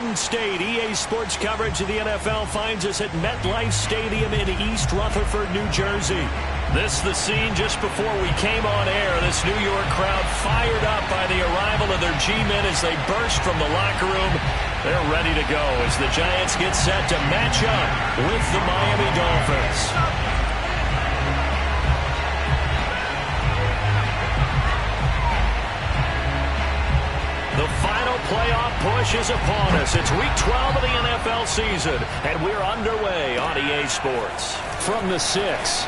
Garden State. EA Sports coverage of the NFL finds us at MetLife Stadium in East Rutherford, New Jersey. This the scene just before we came on air. This New York crowd fired up by the arrival of their G-men as they burst from the locker room. They're ready to go as the Giants get set to match up with the Miami Dolphins. The final playoff push is upon us. It's week 12 of the NFL season, and we're underway on EA Sports. From the 6,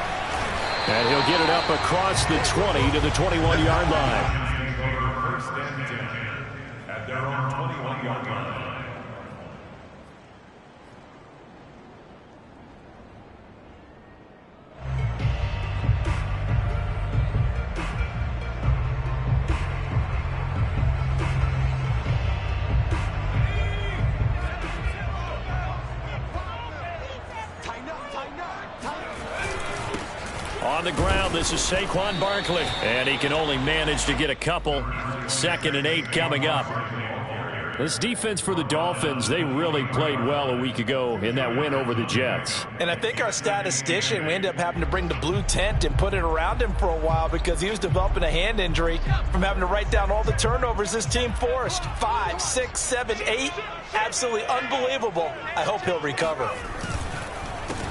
and he'll get it up across the 20 to the 21-yard line. First and 10 at their own 21-yard line. On the ground, this is Saquon Barkley, and he can only manage to get a couple. 2nd and 8 coming up. This defense for the Dolphins, they really played well a week ago in that win over the Jets. And I think our statistician, we ended up having to bring the blue tent and put it around him for a while because he was developing a hand injury from having to write down all the turnovers this team forced. 5, 6, 7, 8. Absolutely unbelievable. I hope he'll recover.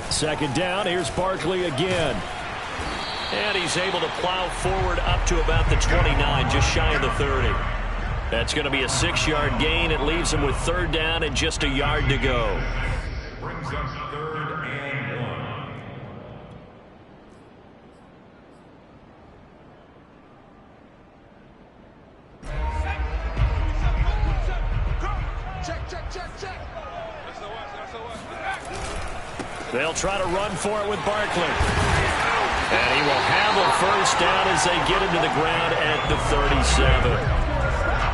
2nd down, here's Barkley again. And he's able to plow forward up to about the 29, just shy of the 30. That's going to be a 6-yard gain. It leaves him with 3rd down and just a yard to go. Brings up 3rd and 1. They'll try to run for it with Barkley. And he will have a 1st down as they get him to the ground at the 37.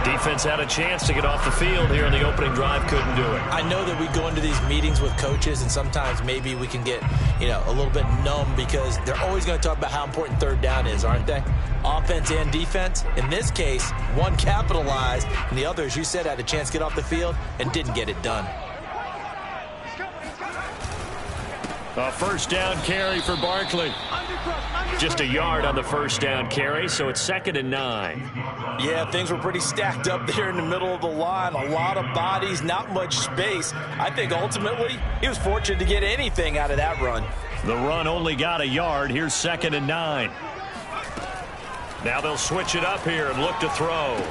Defense had a chance to get off the field here in the opening drive, couldn't do it. I know that we go into these meetings with coaches, and sometimes maybe we can get, a little bit numb because they're always going to talk about how important 3rd down is, aren't they? Offense and defense. In this case, one capitalized, and the other, as you said, had a chance to get off the field and didn't get it done. A 1st down carry for Barkley. Just a yard on the 1st down carry, so it's 2nd and 9. Yeah, things were pretty stacked up there in the middle of the line. A lot of bodies, not much space. I think ultimately he was fortunate to get anything out of that run. The run only got a yard. Here's 2nd and 9. Now they'll switch it up here and look to throw.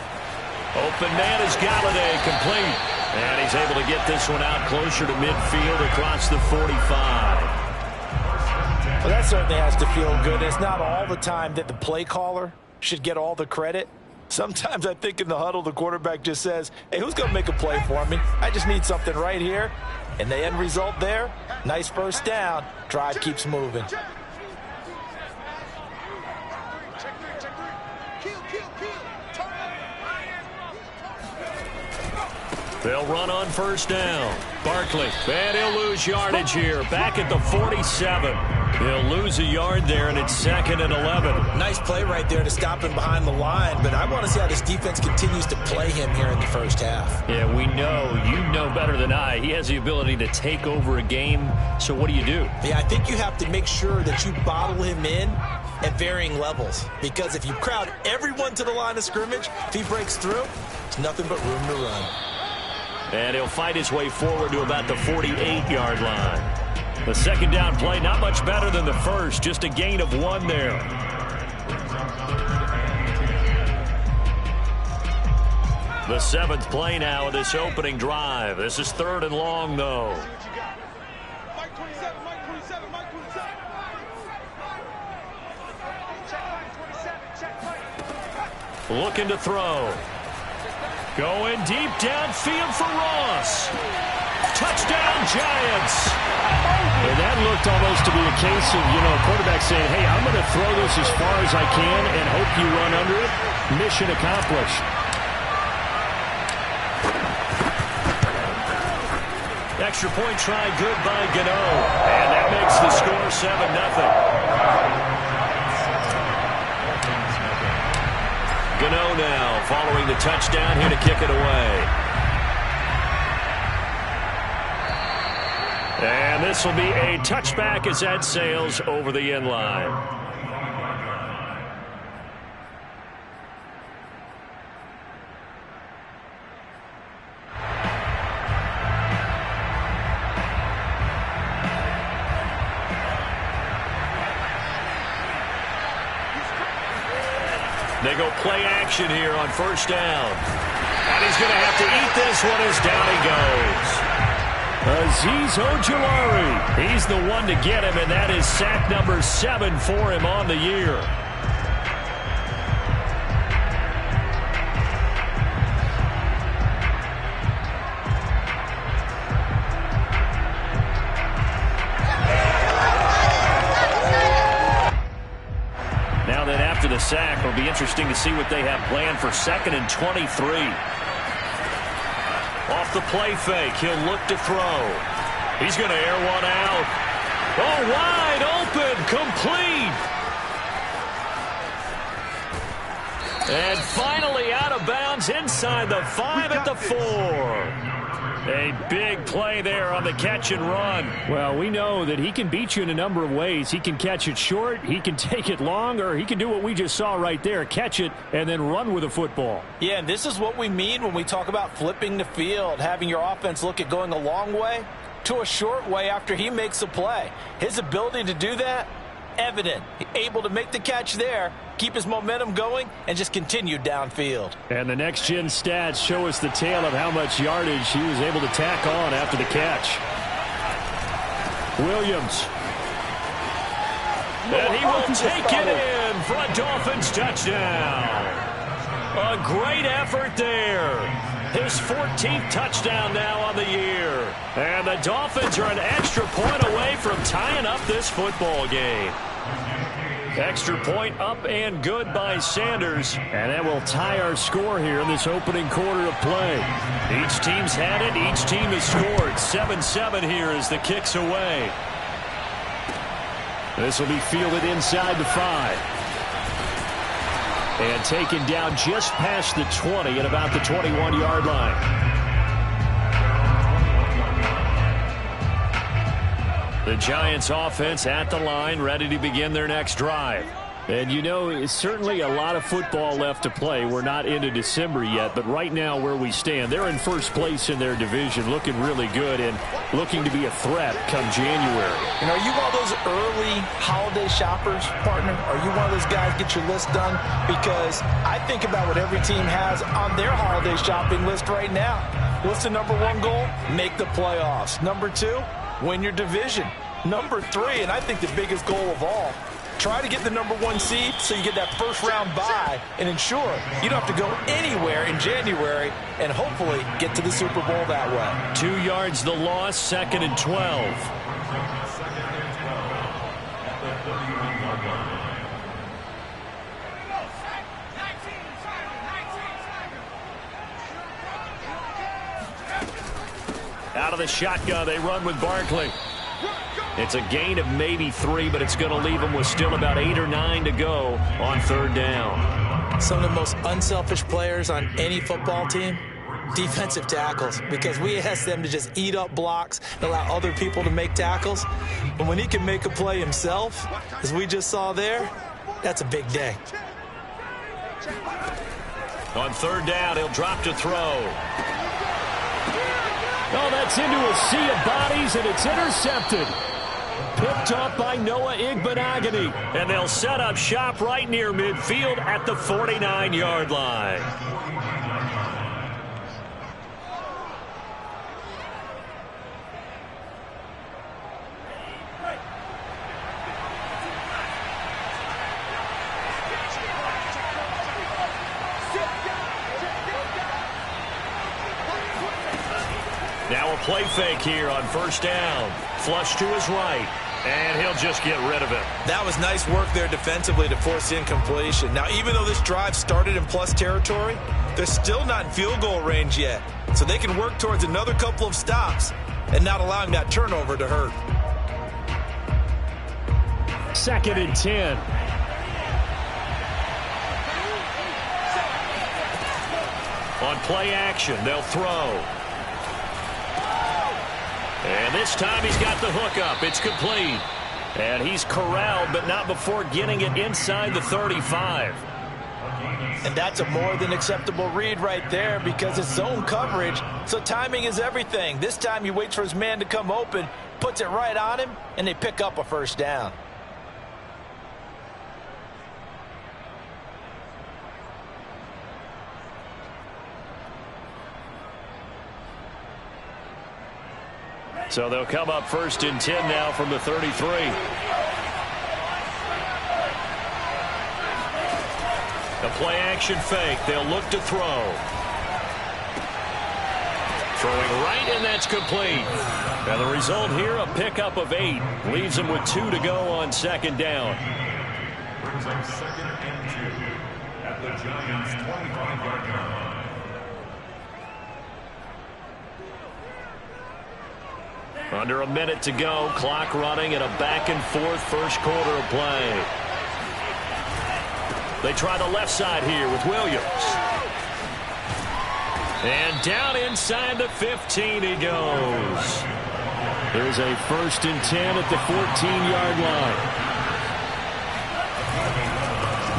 Open man is Galladay, complete. And he's able to get this one out closer to midfield across the 45. Well, that certainly has to feel good. It's not all the time that the play caller should get all the credit. Sometimes I think in the huddle, the quarterback just says, hey, who's going to make a play for me? I just need something right here. And the end result there, nice 1st down. Drive keeps moving. They'll run on 1st down. Barkley, and he'll lose yardage here. Back at the 47. He'll lose a yard there, and it's 2nd and 11. Nice play right there to stop him behind the line, but I want to see how this defense continues to play him here in the 1st half. Yeah, we know. You know better than I. He has the ability to take over a game, so what do you do? Yeah, I think you have to make sure that you bottle him in at varying levels, because if you crowd everyone to the line of scrimmage, if he breaks through, there's nothing but room to run. And he'll fight his way forward to about the 48-yard line. The 2nd down play, not much better than the 1st, just a gain of 1 there. The 7th play now of this opening drive. This is 3rd and long, though. Looking to throw. Going deep downfield for Ross. Touchdown, Giants. And that looked almost to be a case of, a quarterback saying, hey, I'm going to throw this as far as I can and hope you run under it. Mission accomplished. Extra point try good by Gota. And that makes the score 7-0. Gota now following the touchdown here to kick it away. And this will be a touchback as that sails over the end line. They go play action here on first down. And he's going to have to eat this one as down he goes. Azeez Ojulari. He's the one to get him, and that is sack number 7 for him on the year. The sack will be interesting to see what they have planned for 2nd and 23. Off the play fake, he'll look to throw. He's going to air one out. Oh, wide open, complete. And finally out of bounds inside the 5 at the 4. A big play there on the catch and run. Well, we know that he can beat you in a number of ways. He can catch it short, he can take it long, or he can do what we just saw right there, catch it and then run with the football. Yeah, and this is what we mean when we talk about flipping the field, having your offense look at going a long way to a short way after he makes a play. His ability to do that, evident. Able to make the catch there, keep his momentum going, and just continue downfield. And the next-gen stats show us the tale of how much yardage he was able to tack on after the catch. Williams. And he will take it in for a Dolphins touchdown. A great effort there. His 14th touchdown now on the year. And the Dolphins are an extra point away from tying up this football game. Extra point up and good by Sanders. And that will tie our score here in this opening quarter of play. Each team's had it. Each team has scored. 7-7 here as the kick's away. This will be fielded inside the 5. And taken down just past the 20 at about the 21-yard line. The Giants offense at the line, ready to begin their next drive. And you know, it's certainly a lot of football left to play. We're not into December yet, but right now where we stand, they're in first place in their division, looking really good and looking to be a threat come January. And are you one of those early holiday shoppers, partner? Are you one of those guys get your list done? Because I think about what every team has on their holiday shopping list right now. What's the number 1 goal? Make the playoffs. Number 2, win your division. Number 3, and I think the biggest goal of all, try to get the number 1 seed so you get that first round bye and ensure you don't have to go anywhere in January and hopefully get to the Super Bowl that way. 2 yards the loss, 2nd and 12. Out of the shotgun, they run with Barkley. It's a gain of maybe 3, but it's going to leave them with still about 8 or 9 to go on 3rd down. Some of the most unselfish players on any football team, defensive tackles, because we ask them to just eat up blocks and allow other people to make tackles. But when he can make a play himself, as we just saw there, that's a big day. On 3rd down, he'll drop to throw. Oh, that's into a sea of bodies, and it's intercepted. Picked up by Noah Igbenogany. And they'll set up shop right near midfield at the 49-yard line. Now a play fake here on 1st down. Flush to his right. And he'll just get rid of it. That was nice work there defensively to force incompletion. Now, even though this drive started in plus territory, they're still not in field goal range yet. So they can work towards another couple of stops and not allowing that turnover to hurt. 2nd and 10. On play action, they'll throw. And this time he's got the hook up. It's complete. And he's corralled, but not before getting it inside the 35. And that's a more than acceptable read right there because it's zone coverage, so timing is everything. This time he waits for his man to come open, puts it right on him, and they pick up a first down. So they'll come up 1st and 10 now from the 33. A play action fake. They'll look to throw. Throwing right, and that's complete. And the result here, a pickup of 8. Leaves them with 2 to go on 2nd down. Brings up 2nd and 2 at the Giants' 25-yard line. Under a minute to go. Clock running at a back-and-forth first quarter of play. They try the left side here with Williams. And down inside the 15 he goes. There's a 1st and 10 at the 14-yard line.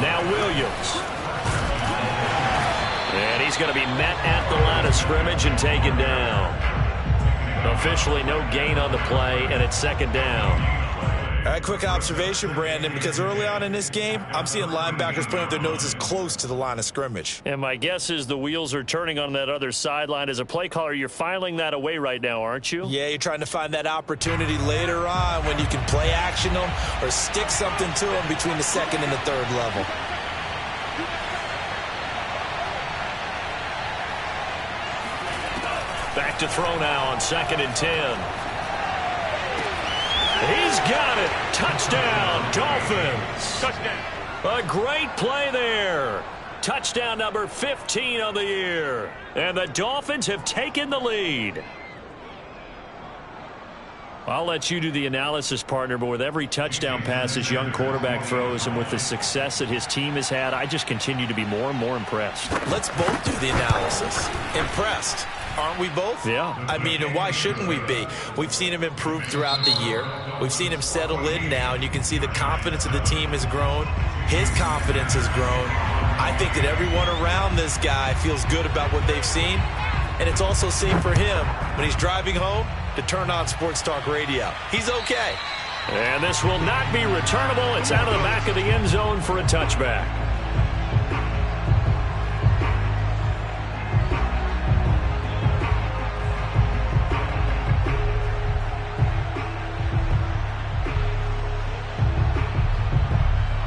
Now Williams. And he's going to be met at the line of scrimmage and taken down. Officially no gain on the play, and it's 2nd down. All right, quick observation, Brandon, because early on in this game, I'm seeing linebackers putting up their noses close to the line of scrimmage. And my guess is the wheels are turning on that other sideline. As a play caller, you're filing that away right now, aren't you? Yeah, you're trying to find that opportunity later on when you can play action them or stick something to them between the 2nd and the 3rd level. Back to throw now on 2nd and 10. He's got it. Touchdown, Dolphins. Touchdown. A great play there. Touchdown number 15 on the year. And the Dolphins have taken the lead. I'll let you do the analysis, partner, but with every touchdown pass this young quarterback throws and with the success that his team has had, I just continue to be more and more impressed. Let's both do the analysis. Impressed. Aren't we both? Yeah. I mean, and why shouldn't we be? We've seen him improve throughout the year. We've seen him settle in now, and you can see the confidence of the team has grown. His confidence has grown. I think that everyone around this guy feels good about what they've seen, and it's also safe for him when he's driving home to turn on Sports Talk Radio. He's okay. And this will not be returnable. It's out of the back of the end zone for a touchback.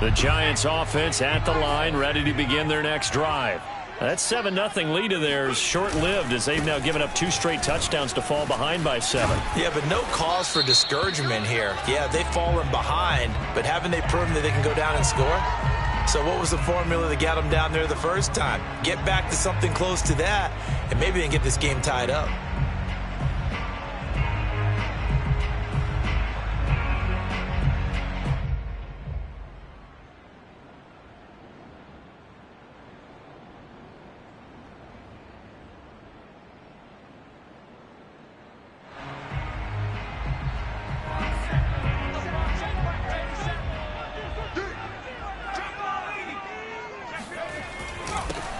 The Giants offense at the line, ready to begin their next drive. That 7-0 lead of theirs short-lived as they've now given up 2 straight touchdowns to fall behind by 7. Yeah, but no cause for discouragement here. Yeah, they've fallen behind, but haven't they proven that they can go down and score? So what was the formula that got them down there the first time? Get back to something close to that, and maybe they can get this game tied up.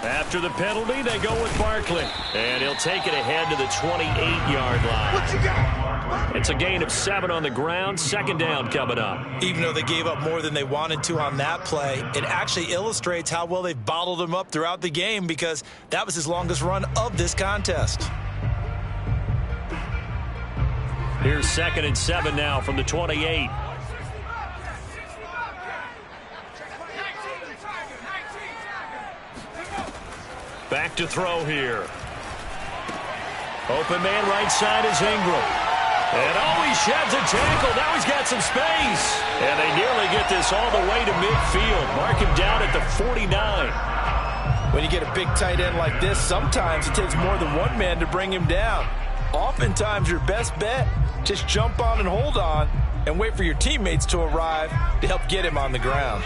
After the penalty, they go with Barkley. And he'll take it ahead to the 28-yard line. What you got? It's a gain of 7 on the ground. 2nd down coming up. Even though they gave up more than they wanted to on that play, it actually illustrates how well they've bottled him up throughout the game because that was his longest run of this contest. Here's 2nd and 7 now from the 28. Back to throw here. Open man right side is Ingram. And he sheds a tackle. Now he's got some space. And they nearly get this all the way to midfield. Mark him down at the 49. When you get a big tight end like this, sometimes it takes more than one man to bring him down. Oftentimes your best bet, just jump on and hold on and wait for your teammates to arrive to help get him on the ground.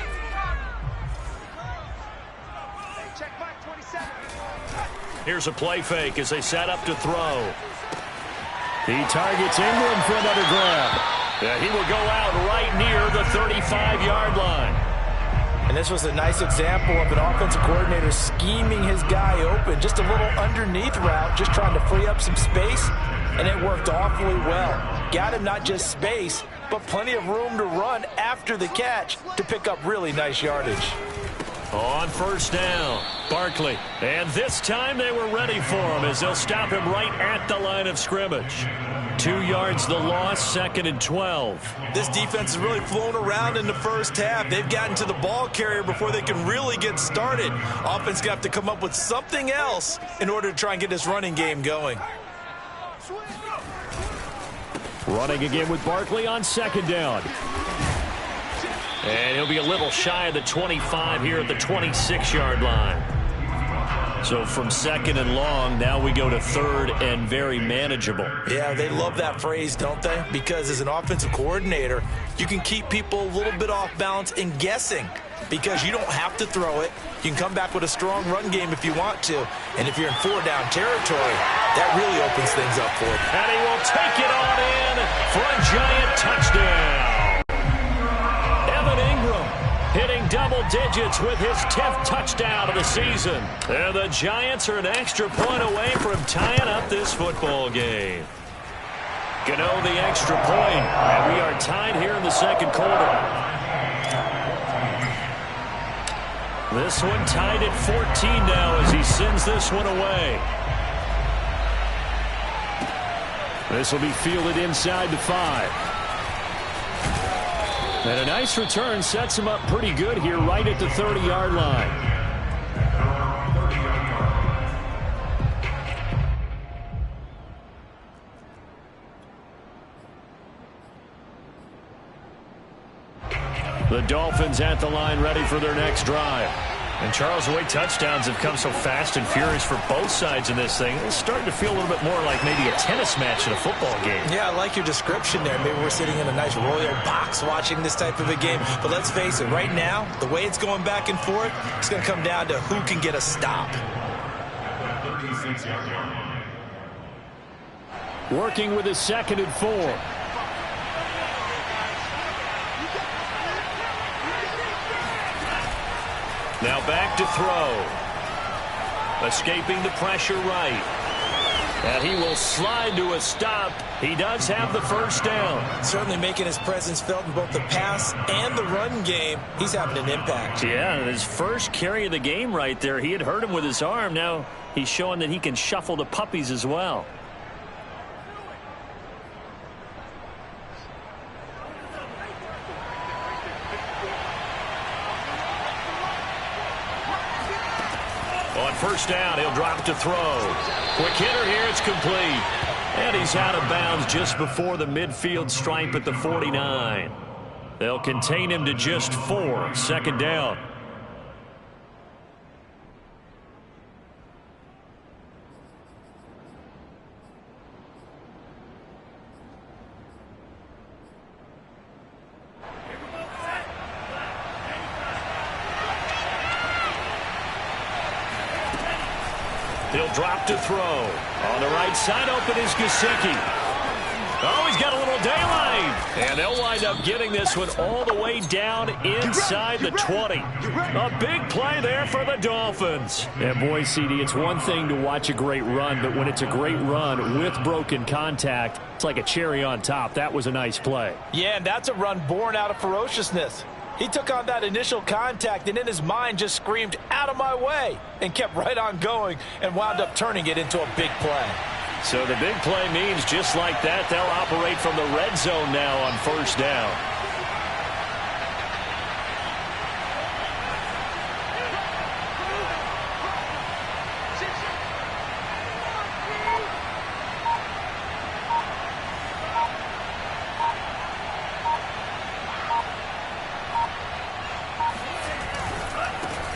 Here's a play fake as they set up to throw. He targets Ingram for another grab. Yeah, he will go out right near the 35-yard line. And this was a nice example of an offensive coordinator scheming his guy open. Just a little underneath route, just trying to free up some space, and it worked awfully well. Got him not just space, but plenty of room to run after the catch to pick up really nice yardage. On first down, Barkley. And this time they were ready for him as they'll stop him right at the line of scrimmage. 2 yards the loss, 2nd and 12. This defense has really flown around in the first half. They've gotten to the ball carrier before they can really get started. Offense got to come up with something else in order to try and get this running game going. Running again with Barkley on 2nd down. And he'll be a little shy of the 25 here at the 26-yard line. So from 2nd and long, now we go to 3rd and very manageable. Yeah, they love that phrase, don't they? Because as an offensive coordinator, you can keep people a little bit off balance and guessing because you don't have to throw it. You can come back with a strong run game if you want to. And if you're in 4-down territory, that really opens things up for you. And he will take it on in for a giant touchdown. Hitting double digits with his 10th touchdown of the season. And the Giants are an extra point away from tying up this football game. Gano the extra point, and we are tied here in the 2nd quarter. This one tied at 14 now as he sends this one away. This will be fielded inside the 5. And a nice return sets him up pretty good here right at the 30-yard line. The Dolphins at the line ready for their next drive. And Charles, the way touchdowns have come so fast and furious for both sides in this thing, it's starting to feel a little bit more like maybe a tennis match in a football game. Yeah, I like your description there. Maybe we're sitting in a nice royal box watching this type of a game. But let's face it, right now, the way it's going back and forth, it's going to come down to who can get a stop. Working with his 2nd and 4. Now back to throw. Escaping the pressure right. And he will slide to a stop. He does have the first down. Certainly making his presence felt in both the pass and the run game. He's having an impact. Yeah, his first carry of the game right there. He had hurt him with his arm. Now he's showing that he can shuffle the puppies as well. On first down, he'll drop to throw. Quick hitter here, it's complete. And he's out of bounds just before the midfield stripe at the 49. They'll contain him to just 4. 2nd down. He'll drop to throw. On the right side, open is Gesicki. Oh, he's got a little daylight. And they'll wind up getting this one all the way down inside the 20. A big play there for the Dolphins. Yeah, boy, CD, it's one thing to watch a great run, but when it's a great run with broken contact, it's like a cherry on top. That was a nice play. Yeah, and that's a run born out of ferociousness. He took on that initial contact and in his mind just screamed, "Out of my way," and kept right on going and wound up turning it into a big play. So the big play means just like that, they'll operate from the red zone now on first down.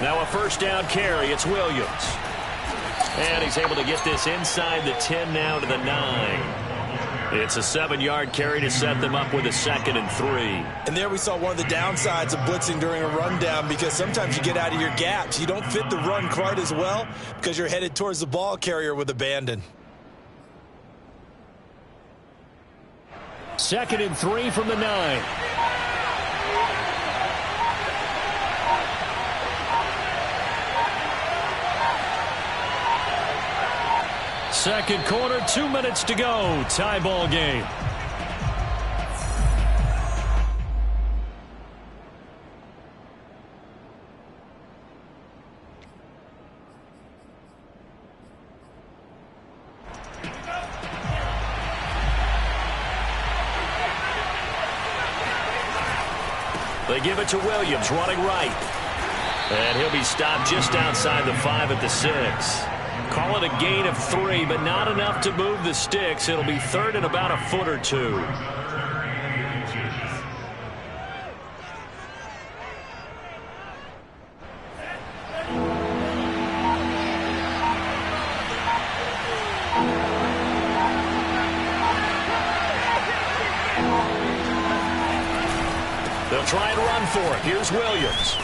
Now a first down carry. It's Williams. And he's able to get this inside the 10 now to the 9. It's a 7-yard carry to set them up with a 2nd and 3. And there we saw one of the downsides of blitzing during a rundown because sometimes you get out of your gaps. You don't fit the run quite as well because you're headed towards the ball carrier with abandon. 2nd and 3 from the 9. Second quarter, 2 minutes to go. Tie ball game. They give it to Williams, running right. And he'll be stopped just outside the 5 at the 6. Call it a gain of 3, but not enough to move the sticks. It'll be 3rd and about a foot or 2. They'll try and run for it. Here's Williams.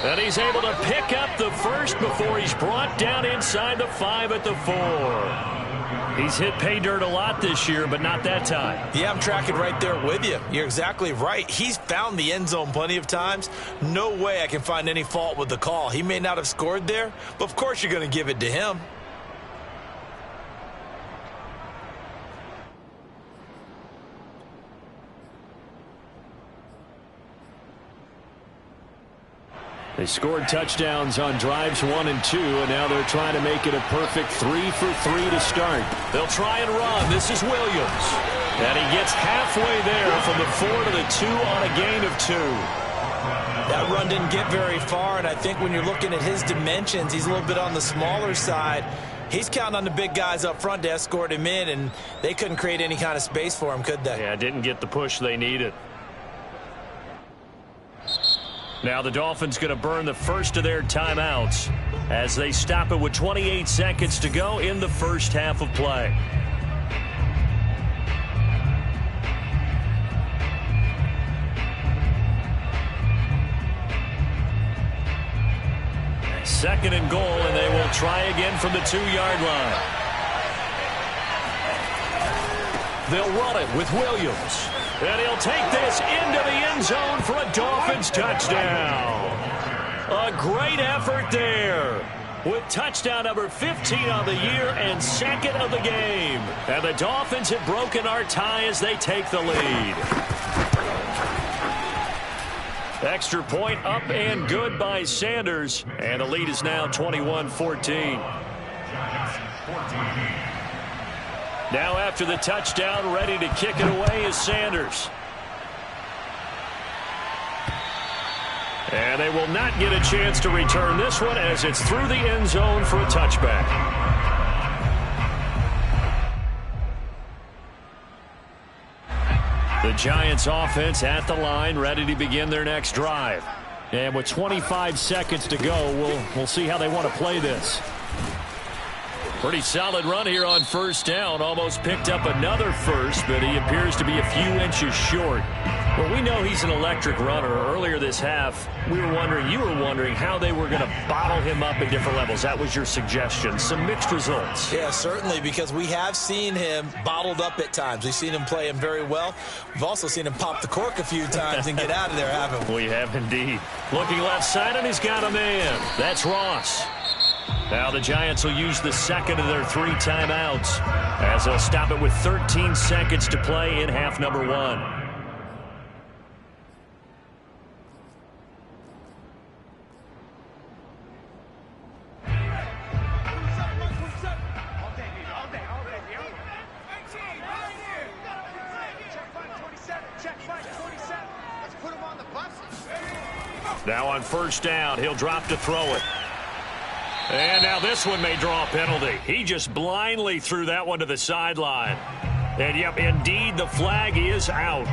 And he's able to pick up the first before he's brought down inside the 5 at the 4. He's hit pay dirt a lot this year, but not that time. Yeah, I'm tracking right there with you. You're exactly right. He's found the end zone plenty of times. No way I can find any fault with the call. He may not have scored there, but of course you're going to give it to him. They scored touchdowns on drives 1 and 2, and now they're trying to make it a perfect 3 for 3 to start. They'll try and run. This is Williams. And he gets halfway there from the 4 to the 2 on a gain of 2. That run didn't get very far, and I think when you're looking at his dimensions, he's a little bit on the smaller side. He's counting on the big guys up front to escort him in, and they couldn't create any kind of space for him, could they? Yeah, didn't get the push they needed. Now the Dolphins going to burn the first of their timeouts as they stop it with 28 seconds to go in the first half of play. Second and goal, and they will try again from the 2-yard line. They'll run it with Williams. And he'll take this into the end zone for a Dolphins touchdown. A great effort there with touchdown number 15 on the year and 2nd of the game. And the Dolphins have broken our tie as they take the lead. Extra point up and good by Sanders. And the lead is now 21-14. Now after the touchdown, ready to kick it away is Sanders. And they will not get a chance to return this one as it's through the end zone for a touchback. The Giants offense at the line, ready to begin their next drive. And with 25 seconds to go, we'll see how they want to play this. Pretty solid run here on first down. Almost picked up another first, but he appears to be a few inches short. Well, we know he's an electric runner. Earlier this half, you were wondering how they were going to bottle him up at different levels. That was your suggestion. Some mixed results. Yeah, certainly, because we have seen him bottled up at times. We've seen him play him very well. We've also seen him pop the cork a few times and get out of there, haven't we? We have indeed. Looking left side, and he's got a man. That's Ross. Now the Giants will use the 2nd of their 3 timeouts as they'll stop it with 13 seconds to play in half number 1. Now on first down, he'll drop to throw it. And now this one may draw a penalty. He just blindly threw that one to the sideline. And, yep, indeed, the flag is out.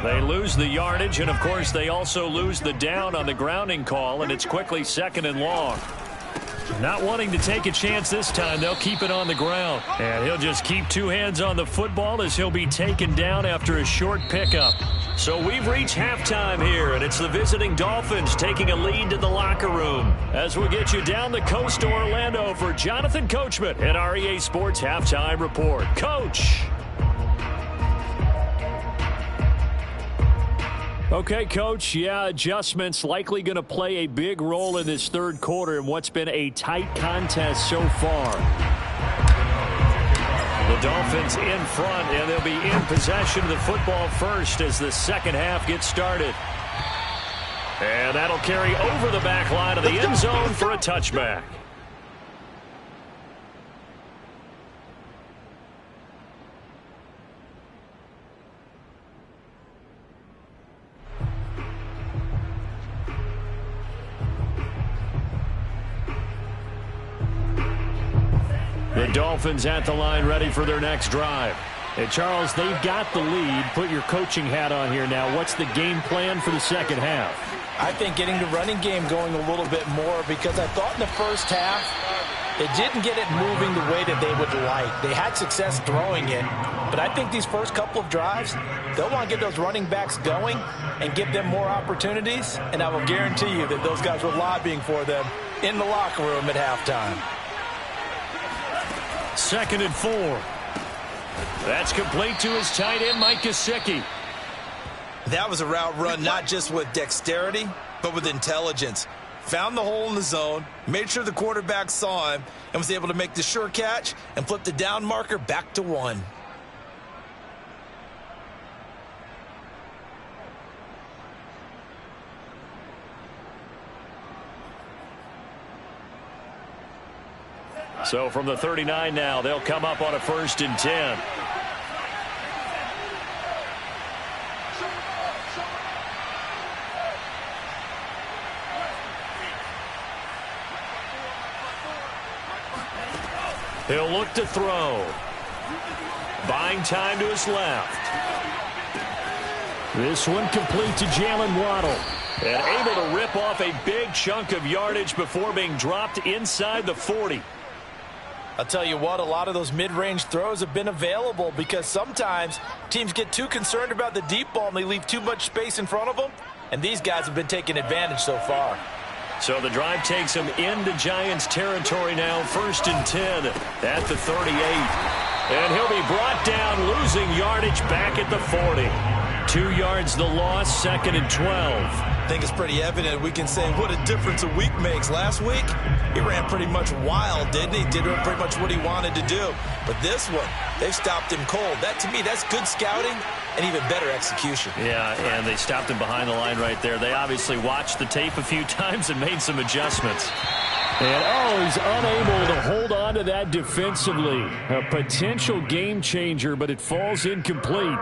They lose the yardage, and, of course, they also lose the down on the grounding call, and it's quickly 2nd and long. Not wanting to take a chance this time, they'll keep it on the ground. And he'll just keep 2 hands on the football as he'll be taken down after a short pickup. So we've reached halftime here, and it's the visiting Dolphins taking a lead to the locker room. As we get you down the coast to Orlando for Jonathan Coachman at our EA Sports Halftime Report. Coach. Okay, Coach, yeah, adjustments likely going to play a big role in this third quarter in what's been a tight contest so far. The Dolphins in front, and they'll be in possession of the football first as the second half gets started. And that'll carry over the back line of the end zone for a touchback. The Dolphins at the line ready for their next drive. And Charles, they've got the lead. Put your coaching hat on here now. What's the game plan for the second half? I think getting the running game going a little bit more, because I thought in the first half they didn't get it moving the way that they would like. They had success throwing it, but I think these first couple of drives, they'll want to get those running backs going and give them more opportunities, and I will guarantee you that those guys were lobbying for them in the locker room at halftime. 2nd and 4. That's complete to his tight end, Mike Gesicki. That was a route run not just with dexterity, but with intelligence. Found the hole in the zone, made sure the quarterback saw him, and was able to make the sure catch and flip the down marker back to 1. So from the 39 now, they'll come up on a 1st and 10. He'll look to throw. Buying time to his left. This one complete to Jalen Waddle. And able to rip off a big chunk of yardage before being dropped inside the 40. I'll tell you what, a lot of those mid-range throws have been available because sometimes teams get too concerned about the deep ball and they leave too much space in front of them, and these guys have been taking advantage so far. So the drive takes him into Giants territory now, 1st and 10 at the 38. And he'll be brought down, losing yardage back at the 40. 2 yards the loss, 2nd and 12. I think it's pretty evident we can say what a difference a week makes. Last week, he ran pretty much wild, didn't he? Did pretty much what he wanted to do. But this one, they've stopped him cold. That, to me, that's good scouting and even better execution. Yeah, and they stopped him behind the line right there. They obviously watched the tape a few times and made some adjustments. And, he's unable to hold on to that defensively. A potential game changer, but it falls incomplete.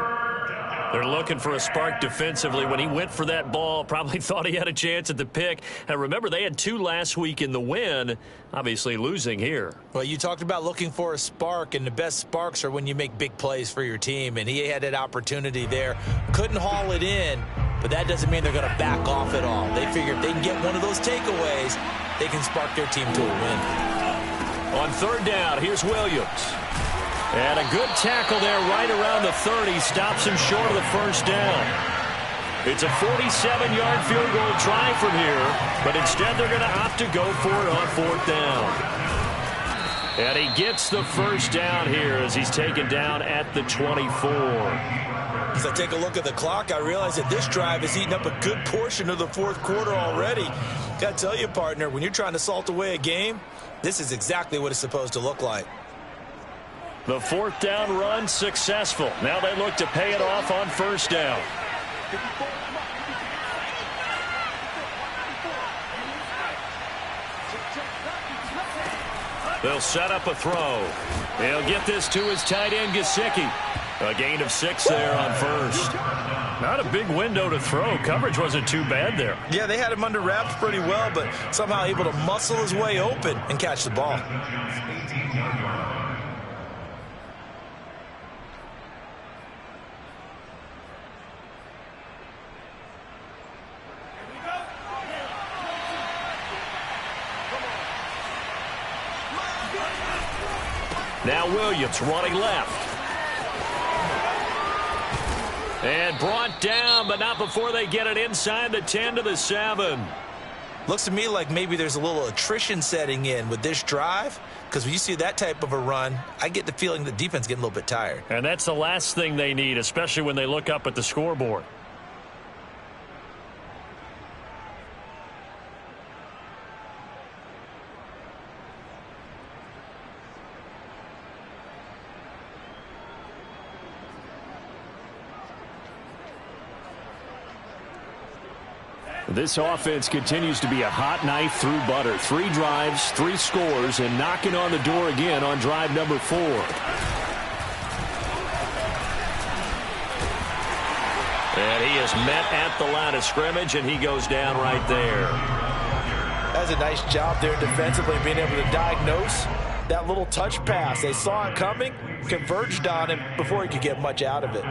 They're looking for a spark defensively. When he went for that ball, probably thought he had a chance at the pick. And remember, they had 2 last week in the win, obviously losing here. Well, you talked about looking for a spark, and the best sparks are when you make big plays for your team. And he had that opportunity there. Couldn't haul it in, but that doesn't mean they're going to back off at all. They figure if they can get one of those takeaways, they can spark their team to a win. On 3rd down, here's Williams. And a good tackle there right around the 30. Stops him short of the 1st down. It's a 47-yard field goal try from here, but instead they're going to opt to go for it on 4th down. And he gets the 1st down here as he's taken down at the 24. As I take a look at the clock, I realize that this drive has eaten up a good portion of the 4th quarter already. Got to tell you, partner, when you're trying to salt away a game, this is exactly what it's supposed to look like. The 4th down run successful. Now they look to pay it off on 1st down. They'll set up a throw. He'll get this to his tight end, Gesicki. A gain of 6 there on 1st. Not a big window to throw. Coverage wasn't too bad there. Yeah, they had him under wraps pretty well, but somehow able to muscle his way open and catch the ball. Now Williams running left. And brought down, but not before they get it inside the 10 to the 7. Looks to me like maybe there's a little attrition setting in with this drive, because when you see that type of a run, I get the feeling the defense getting a little bit tired. And that's the last thing they need, especially when they look up at the scoreboard. This offense continues to be a hot knife through butter. 3 drives, 3 scores, and knocking on the door again on drive number 4. And he is met at the line of scrimmage, and he goes down right there. That's a nice job there defensively, being able to diagnose that little touch pass. They saw it coming, converged on him before he could get much out of it.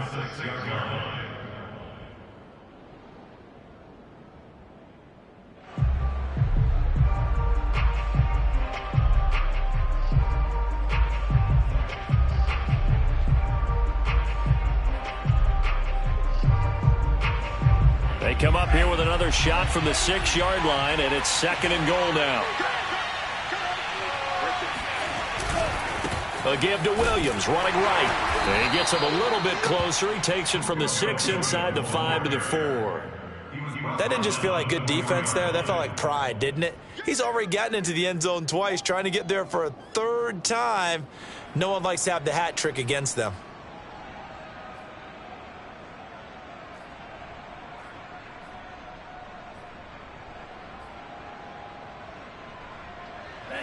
They come up here with another shot from the 6-yard line, and it's 2nd and goal now. A give to Williams, running right. And he gets him a little bit closer. He takes it from the 6 inside the 5 to the 4. That didn't just feel like good defense there. That felt like pride, didn't it? He's already gotten into the end zone twice, trying to get there for a 3rd time. No one likes to have the hat trick against them.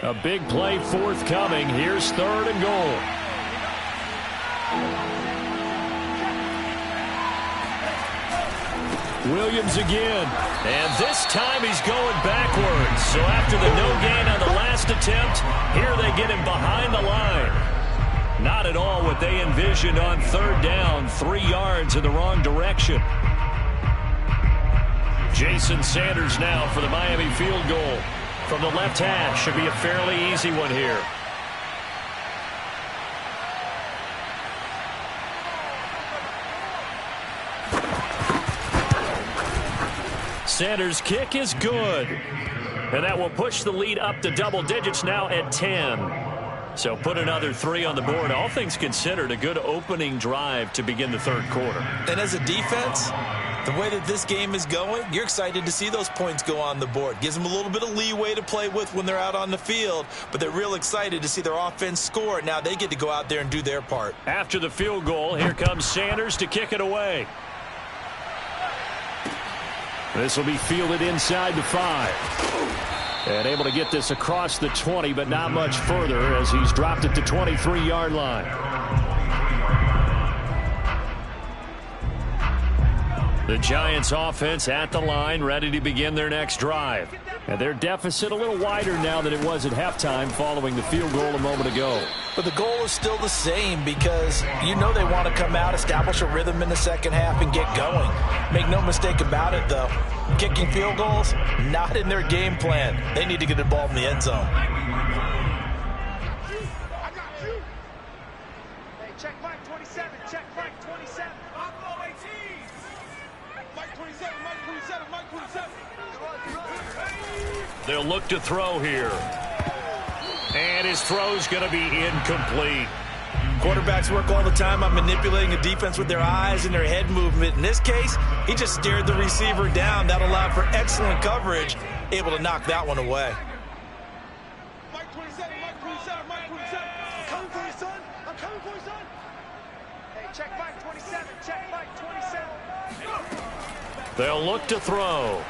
A big play forthcoming. Here's 3rd and goal. Williams again. And this time he's going backwards. So after the no gain on the last attempt, here they get him behind the line. Not at all what they envisioned on 3rd down. 3 yards in the wrong direction. Jason Sanders now for the Miami field goal. From the left hash, should be a fairly easy one here. Sanders' kick is good. And that will push the lead up to double digits now at 10. So put another 3 on the board. All things considered, a good opening drive to begin the 3rd quarter. And as a defense, the way that this game is going, you're excited to see those points go on the board. Gives them a little bit of leeway to play with when they're out on the field, but they're real excited to see their offense score. Now they get to go out there and do their part. After the field goal, here comes Sanders to kick it away. This will be fielded inside the 5. And able to get this across the 20, but not much further as he's dropped it to 23-yard line. The Giants offense at the line, ready to begin their next drive. And their deficit a little wider now than it was at halftime following the field goal a moment ago. But the goal is still the same because you know they want to come out, establish a rhythm in the second half, and get going. Make no mistake about it, though. Kicking field goals, not in their game plan. They need to get the ball in the end zone. Hey, check Mike 27, check Mike 27. They'll look to throw here. And his throw's going to be incomplete. Quarterbacks work all the time on manipulating a defense with their eyes and their head movement. In this case, he just stared the receiver down. That allowed for excellent coverage, able to knock that one away. Mike 27, Mike 27, Mike 27. I'm coming for you, son. I'm coming for you, son. Hey, check Mike 27, check Mike 27. They'll look to throw.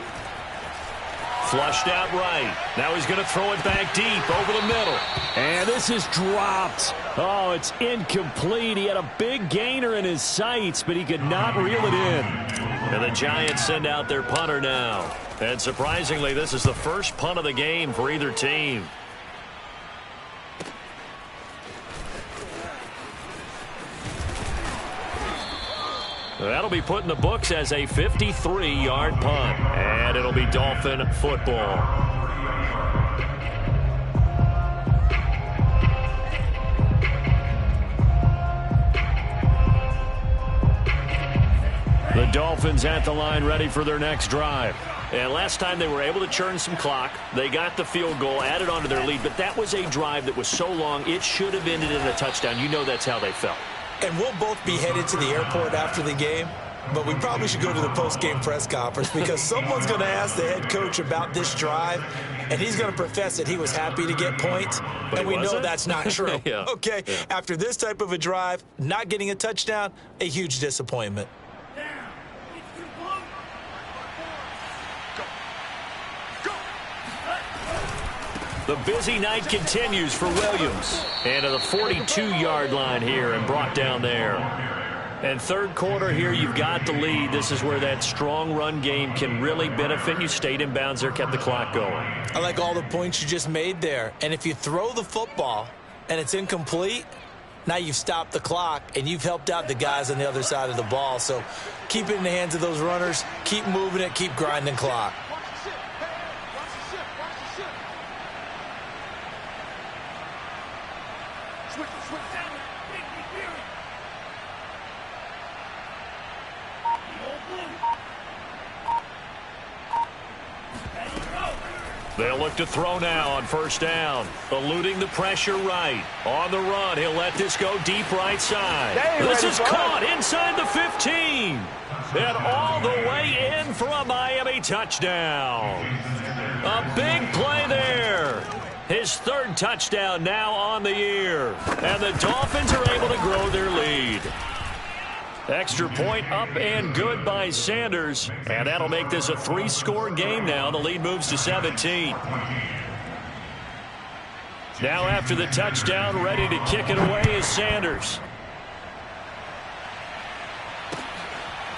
Flushed out right. Now he's going to throw it back deep over the middle. And this is dropped. Oh, it's incomplete. He had a big gainer in his sights, but he could not reel it in. And the Giants send out their punter now. And surprisingly, this is the first punt of the game for either team. That'll be put in the books as a 53-yard punt. And it'll be Dolphin football. The Dolphins at the line ready for their next drive. And last time they were able to churn some clock. They got the field goal, added on to their lead. But that was a drive that was so long, it should have ended in a touchdown. You know that's how they felt. And we'll both be headed to the airport after the game. But we probably should go to the post-game press conference because someone's going to ask the head coach about this drive, and he's going to profess that he was happy to get points, and we know that's not true. Yeah. Okay, yeah. After this type of a drive, not getting a touchdown, a huge disappointment. The busy night continues for Williams. And to the 42-yard line here and brought down there. And third quarter here, you've got the lead. This is where that strong run game can really benefit you. Stayed in bounds there, kept the clock going. I like all the points you just made there. And if you throw the football and it's incomplete, now you've stopped the clock and you've helped out the guys on the other side of the ball. So keep it in the hands of those runners. Keep moving it. Keep grinding clock. They'll look to throw now on first down. Eluding the pressure right. On the run, he'll let this go deep right side. This is caught inside the 15. And all the way in for a Miami touchdown. A big play there. His third touchdown now on the year. And the Dolphins are able to grow their lead. Extra point up and good by Sanders. And that'll make this a 3-score game now. The lead moves to 17. Now after the touchdown, ready to kick it away is Sanders.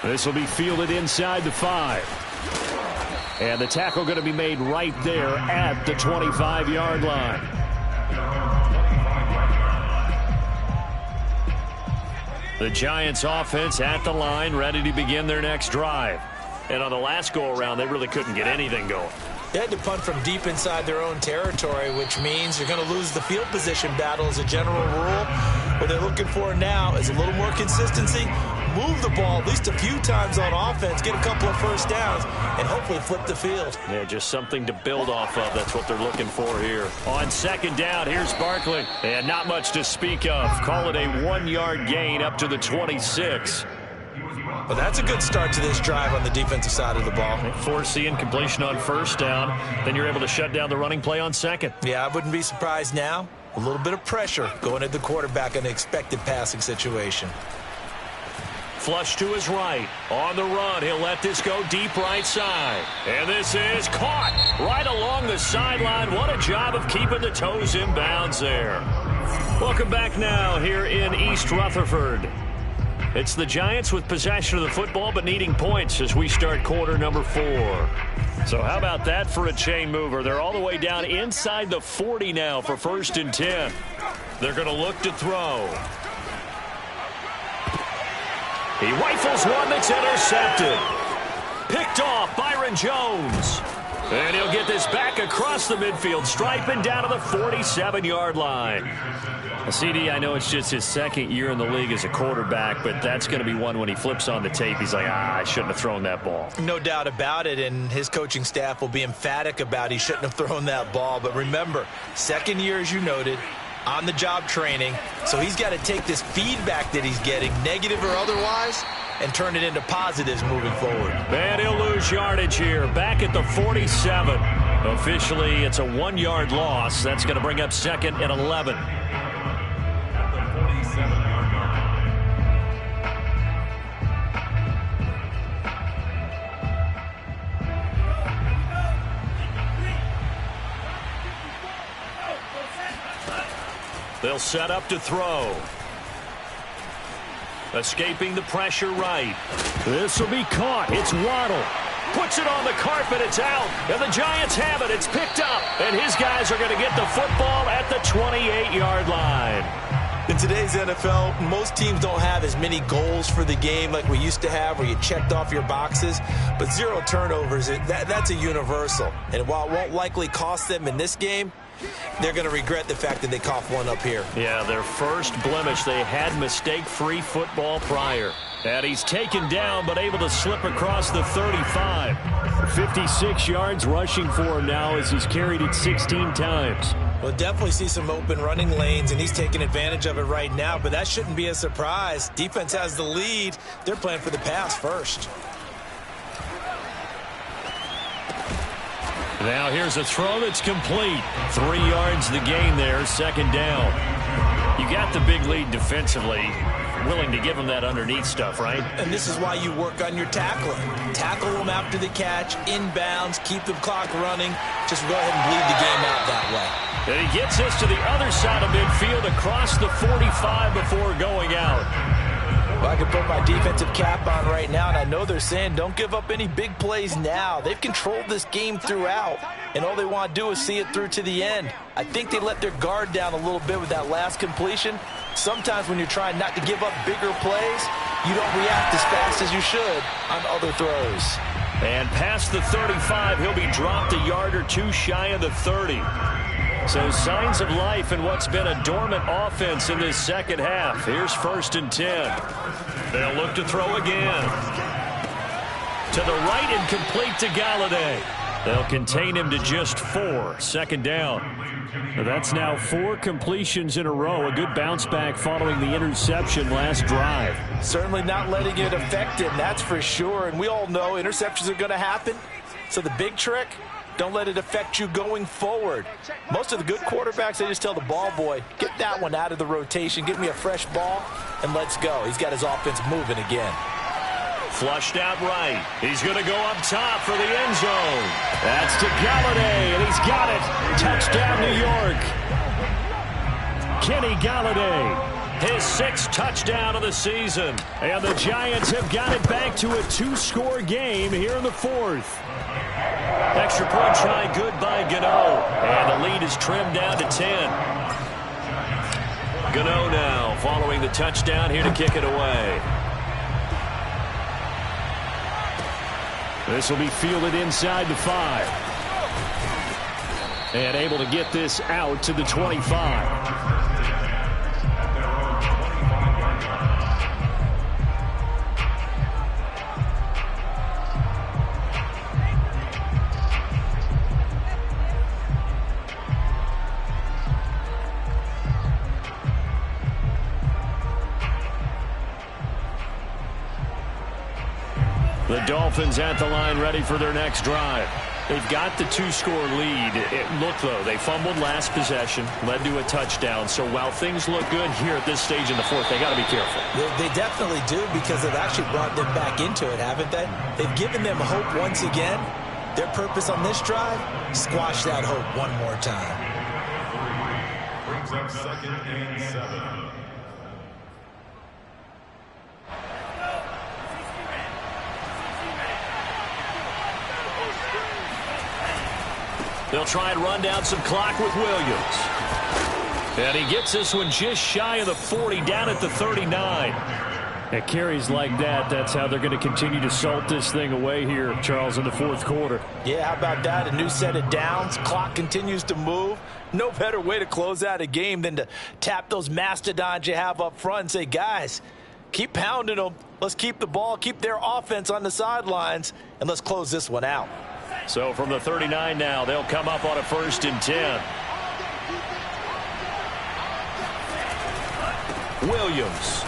This will be fielded inside the 5. And the tackle going to be made right there at the 25-yard line. The Giants offense at the line, ready to begin their next drive. And on the last go-around, they really couldn't get anything going. They had to punt from deep inside their own territory, which means you're going to lose the field position battle as a general rule. What they're looking for now is a little more consistency, move the ball at least a few times on offense, get a couple of first downs, and hopefully flip the field. Yeah, just something to build off of. That's what they're looking for here. On second down, here's Barkley. And not much to speak of. Call it a 1-yard gain up to the 26. Well, that's a good start to this drive on the defensive side of the ball. Force the incompletion on first down. Then you're able to shut down the running play on second. Yeah, I wouldn't be surprised now. A little bit of pressure going at the quarterback in an expected passing situation. Flush to his right. On the run, he'll let this go deep right side. And this is caught right along the sideline. What a job of keeping the toes in bounds there. Welcome back now here in East Rutherford. It's the Giants with possession of the football but needing points as we start quarter number 4. So how about that for a chain mover? They're all the way down inside the 40 now for 1st and 10. They're going to look to throw. He rifles one that's intercepted. Picked off Byron Jones. And he'll get this back across the midfield stripe and down to the 47-yard line. CD, I know it's just his second year in the league as a quarterback, but that's going to be one when he flips on the tape. He's like, I shouldn't have thrown that ball. No doubt about it, and his coaching staff will be emphatic about he shouldn't have thrown that ball. But remember, second year, as you noted, on-the-job training, so he's got to take this feedback that he's getting, negative or otherwise, and turn it into positives moving forward. And he'll lose yardage here, back at the 47. Officially, it's a 1-yard loss. That's going to bring up 2nd and 11. They'll set up to throw. Escaping the pressure right. This will be caught. It's Waddle. Puts it on the carpet. It's out. And the Giants have it. It's picked up. And his guys are going to get the football at the 28-yard line. In today's NFL, most teams don't have as many goals for the game like we used to have where you checked off your boxes. But 0 turnovers, that's a universal. And while it won't likely cost them in this game, they're going to regret the fact that they coughed one up here. Yeah, their first blemish. They had mistake-free football prior. And he's taken down, but able to slip across the 35. 56 yards rushing for him now as he's carried it 16 times. We'll definitely see some open running lanes, and he's taking advantage of it right now, but that shouldn't be a surprise. Defense has the lead. They're playing for the pass first. Now here's a throw that's complete. 3 yards the gain there, second down. You got the big lead defensively. Willing to give them that underneath stuff, right? And this is why you work on your tackling. Tackle them after the catch, inbounds, keep the clock running. Just go ahead and bleed the game out that way. And he gets this to the other side of midfield across the 45 before going out. Well, I can put my defensive cap on right now, and I know they're saying don't give up any big plays now. They've controlled this game throughout, and all they want to do is see it through to the end. I think they let their guard down a little bit with that last completion. Sometimes when you're trying not to give up bigger plays, you don't react as fast as you should on other throws. And past the 35, he'll be dropped a yard or two shy of the 30. So signs of life in what's been a dormant offense in this second half. Here's 1st and 10. They'll look to throw again. To the right and complete to Galladay. They'll contain him to just 4. Second down. That's now 4 completions in a row. A good bounce back following the interception last drive. Certainly not letting it affect him, that's for sure. And we all know interceptions are going to happen. So the big trick, don't let it affect you going forward. Most of the good quarterbacks, they just tell the ball boy, get that one out of the rotation, give me a fresh ball, and let's go. He's got his offense moving again. Flushed out right. He's going to go up top for the end zone. That's to Galladay, and he's got it. Touchdown, New York. Kenny Galladay, his 6th touchdown of the season. And the Giants have got it back to a 2-score game here in the 4th. Extra point try good by Gota. And the lead is trimmed down to 10. Gota now following the touchdown here to kick it away. This will be fielded inside the 5. And able to get this out to the 25. The Dolphins at the line ready for their next drive. They've got the 2-score lead. Look, though, they fumbled last possession, led to a touchdown. So while things look good here at this stage in the 4th, they got to be careful. They definitely do, because they've actually brought them back into it, haven't they? They've given them hope once again. Their purpose on this drive, squash that hope one more time. Brings up 2nd and 7. They'll try and run down some clock with Williams. And he gets this one just shy of the 40, down at the 39. At carries like that, that's how they're going to continue to salt this thing away here, Charles, in the 4th quarter. Yeah, how about that? A new set of downs. Clock continues to move. No better way to close out a game than to tap those mastodons you have up front and say, guys, keep pounding them. Let's keep the ball, keep their offense on the sidelines, and let's close this one out. So from the 39 now, they'll come up on a 1st and 10. Williams.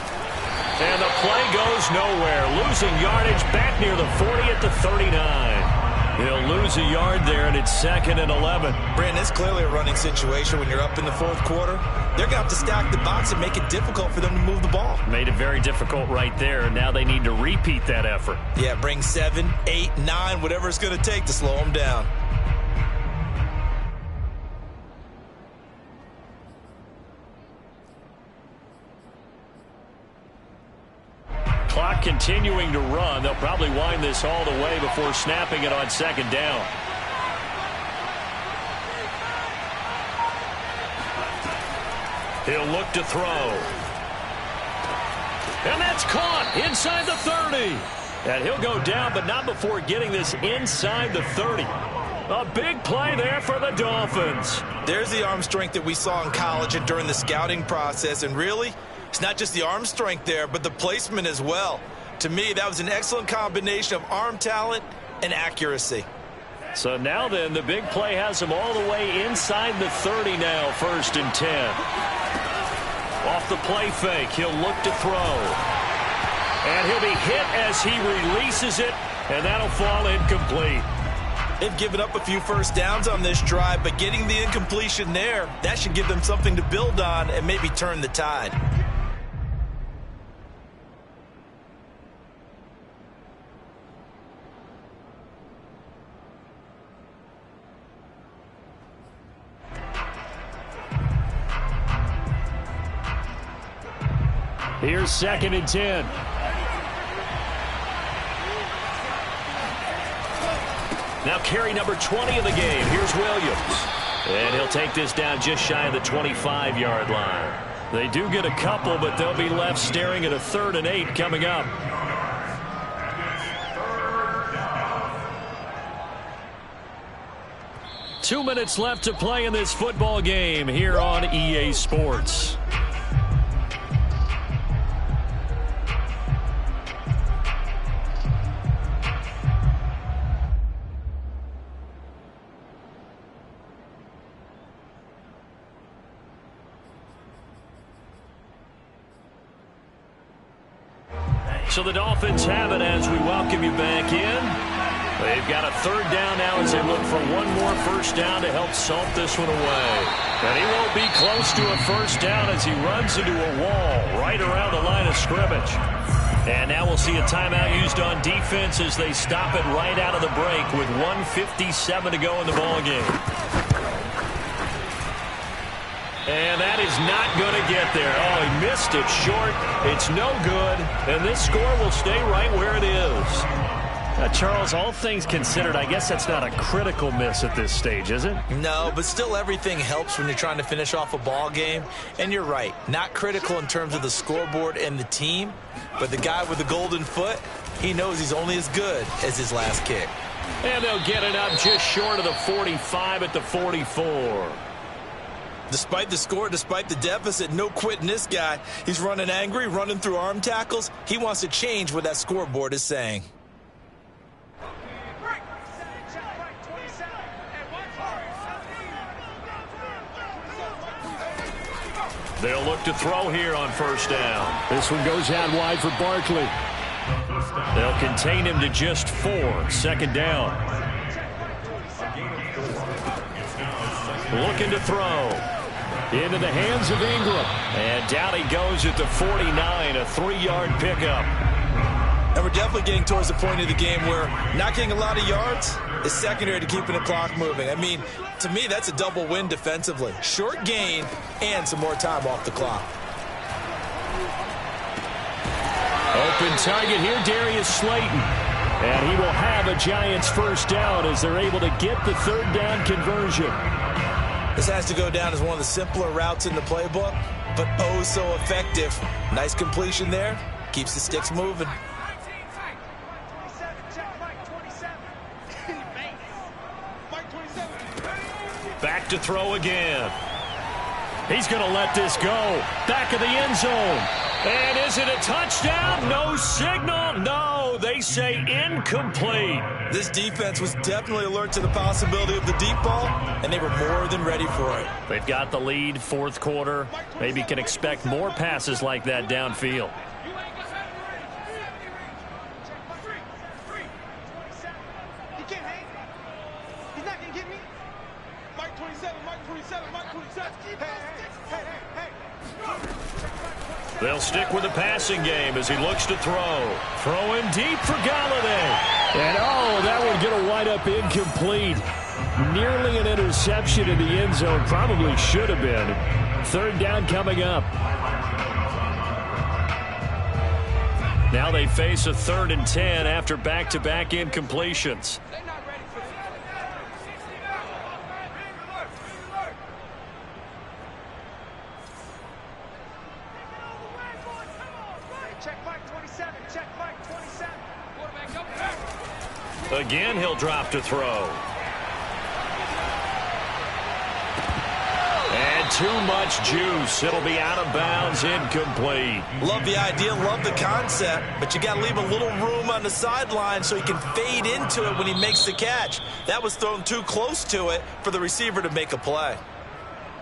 And the play goes nowhere. Losing yardage back near the 40 at the 39. He'll lose a yard there, and it's 2nd and 11. Brandon, it's clearly a running situation when you're up in the 4th quarter. They're going to have to stack the box and make it difficult for them to move the ball. Made it very difficult right there, and now they need to repeat that effort. Yeah, bring 7, 8, 9, whatever it's going to take to slow them down. Clock continuing to run. They'll probably wind this all the way before snapping it on 2nd down. He'll look to throw. And that's caught inside the 30. And he'll go down, but not before getting this inside the 30. A big play there for the Dolphins. There's the arm strength that we saw in college and during the scouting process. And really, it's not just the arm strength there, but the placement as well. To me, that was an excellent combination of arm talent and accuracy. So now then, the big play has him all the way inside the 30 now, 1st and 10. Off the play fake, he'll look to throw. And he'll be hit as he releases it, and that'll fall incomplete. They've given up a few first downs on this drive, but getting the incompletion there, that should give them something to build on and maybe turn the tide. Here's 2nd and 10. Now carry number 20 of the game. Here's Williams. And he'll take this down just shy of the 25-yard line. They do get a couple, but they'll be left staring at a 3rd and 8 coming up. Two minutes left to play in this football game here on EA Sports. So the Dolphins have it as we welcome you back in. They've got a 3rd down now as they look for one more first down to help salt this one away. And he won't be close to a first down as he runs into a wall right around the line of scrimmage. And now we'll see a timeout used on defense as they stop it right out of the break with 1:57 to go in the ballgame. And that is not going to get there. Oh, he missed it short. It's no good. And this score will stay right where it is. Charles, all things considered, I guess that's not a critical miss at this stage, is it? No, but still everything helps when you're trying to finish off a ball game. And you're right, not critical in terms of the scoreboard and the team. But the guy with the golden foot, he knows he's only as good as his last kick. And they'll get it up just short of the 45 at the 44. Despite the score, despite the deficit, no quitting this guy. He's running angry, running through arm tackles. He wants to change what that scoreboard is saying. They'll look to throw here on 1st down. This one goes out wide for Barkley. They'll contain him to just 4. 2nd down. Looking to throw. Into the hands of Ingram. And down he goes at the 49, a 3-yard pickup. And we're definitely getting towards the point of the game where not getting a lot of yards is secondary to keeping the clock moving. I mean, to me, that's a double win defensively. Short gain and some more time off the clock. Open target here, Darius Slayton. And he will have a Giants first down as they're able to get the 3rd down conversion. This has to go down as one of the simpler routes in the playbook, but oh so effective. Nice completion there. Keeps the sticks moving. Back to throw again. He's going to let this go. Back of the end zone. And is it a touchdown? No signal. No, they say incomplete. This defense was definitely alert to the possibility of the deep ball, and they were more than ready for it. They've got the lead, 4th quarter. Maybe can expect more passes like that downfield. They'll stick with the passing game as he looks to throw. Throwing deep for Galladay. And, oh, that would get a wind-up incomplete. Nearly an interception in the end zone. Probably should have been. 3rd down coming up. Now they face a 3rd and 10 after back-to-back incompletions. Again, he'll drop to throw. And too much juice. It'll be out of bounds, incomplete. Love the idea, love the concept, but you got to leave a little room on the sideline so he can fade into it when he makes the catch. That was thrown too close to it for the receiver to make a play.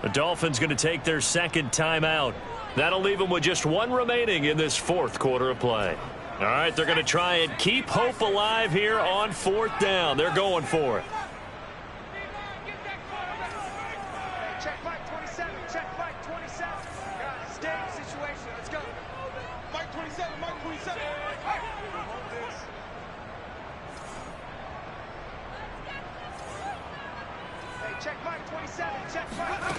The Dolphins going to take their second timeout. That'll leave them with just one remaining in this fourth quarter of play. All right, they're going to try and keep hope alive here on fourth down. They're going for it. Check Mike 27. Check Mike 27. Stay in the situation. Let's go. Mike 27. Mike 27. Hey, check Mike 27. Check Mike.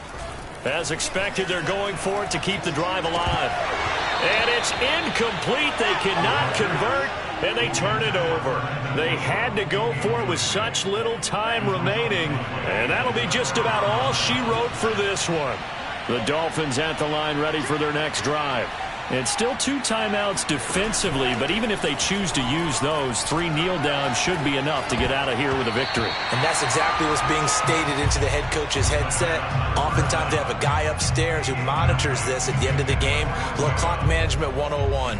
As expected, they're going for it to keep the drive alive. And it's incomplete. They cannot convert, and they turn it over. They had to go for it with such little time remaining, and that'll be just about all she wrote for this one. The Dolphins at the line ready for their next drive. And still 2 timeouts defensively, but even if they choose to use those, 3 kneel downs should be enough to get out of here with a victory. And that's exactly what's being stated into the head coach's headset. Oftentimes they have a guy upstairs who monitors this at the end of the game. Look, clock management 101.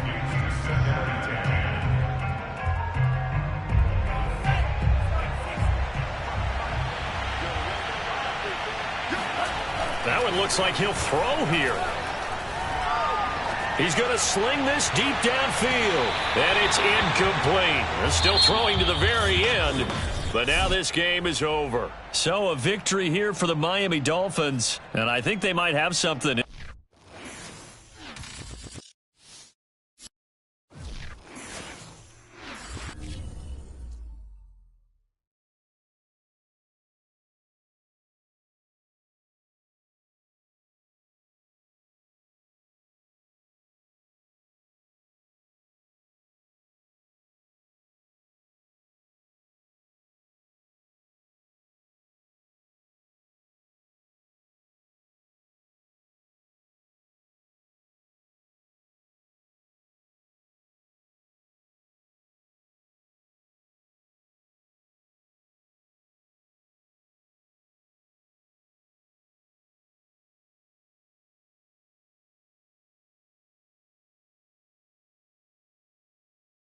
That one looks like he'll throw here. He's going to sling this deep downfield, and it's incomplete. They're still throwing to the very end, but now this game is over. So a victory here for the Miami Dolphins, and I think they might have something